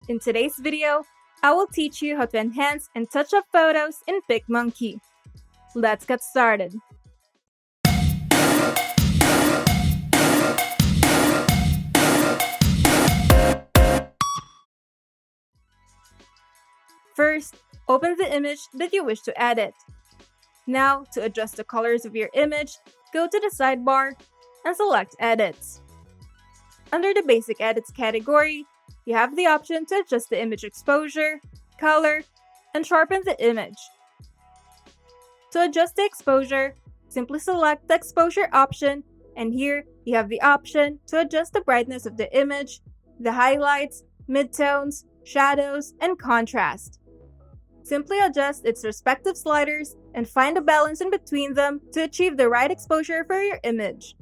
In today's video, I will teach you how to enhance and touch up photos in PicMonkey. Let's get started. First, open the image that you wish to edit. Now, to adjust the colors of your image, go to the sidebar and select Edits. Under the Basic Edits category, you have the option to adjust the image exposure, color, and sharpen the image. To adjust the exposure, simply select the exposure option, and here you have the option to adjust the brightness of the image, the highlights, midtones, shadows, and contrast. Simply adjust its respective sliders and find a balance in between them to achieve the right exposure for your image.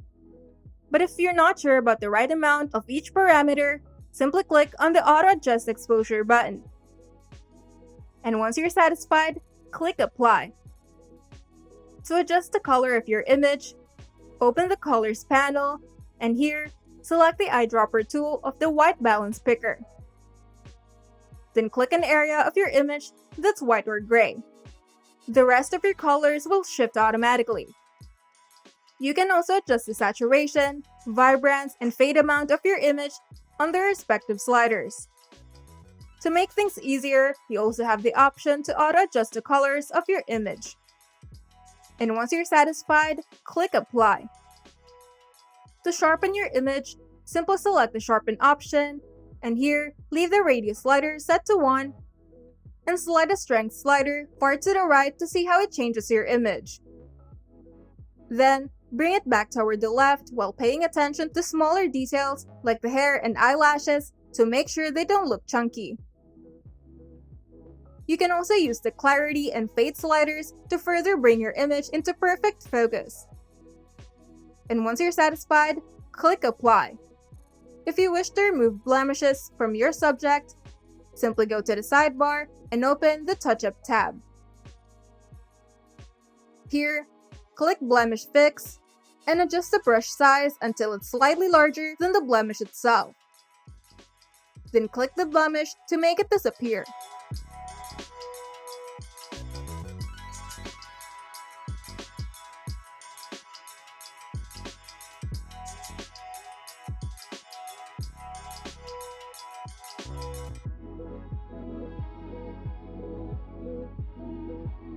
But if you're not sure about the right amount of each parameter, simply click on the Auto Adjust Exposure button. And once you're satisfied, click Apply. To adjust the color of your image, open the Colors panel, and here, select the eyedropper tool of the White Balance Picker. Then click an area of your image that's white or gray. The rest of your colors will shift automatically. You can also adjust the saturation, vibrance, and fade amount of your image on their respective sliders. To make things easier, you also have the option to auto-adjust the colors of your image. And once you're satisfied, click Apply. To sharpen your image, simply select the Sharpen option, and here, leave the radius slider set to 1, and slide the strength slider far to the right to see how it changes your image. Then, bring it back toward the left while paying attention to smaller details like the hair and eyelashes to make sure they don't look chunky. You can also use the clarity and fade sliders to further bring your image into perfect focus. And once you're satisfied, click Apply. If you wish to remove blemishes from your subject, simply go to the sidebar and open the Touch Up tab. Here, click Blemish Fix and adjust the brush size until it's slightly larger than the blemish itself. Then click the blemish to make it disappear.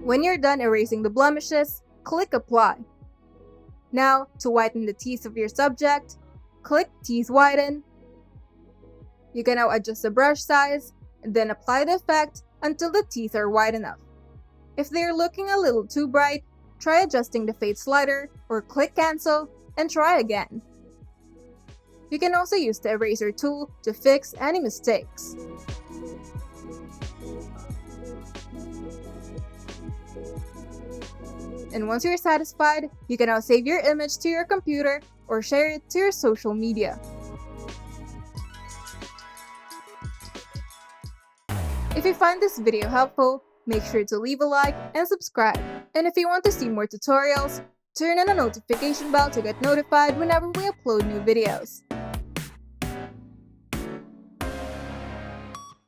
When you're done erasing the blemishes, click Apply. Now, to whiten the teeth of your subject, click Teeth Whiten. You can now adjust the brush size, and then apply the effect until the teeth are white enough. If they are looking a little too bright, try adjusting the fade slider or click Cancel and try again. You can also use the eraser tool to fix any mistakes. And once you're satisfied, you can now save your image to your computer or share it to your social media. If you find this video helpful, make sure to leave a like and subscribe. And if you want to see more tutorials, turn on the notification bell to get notified whenever we upload new videos.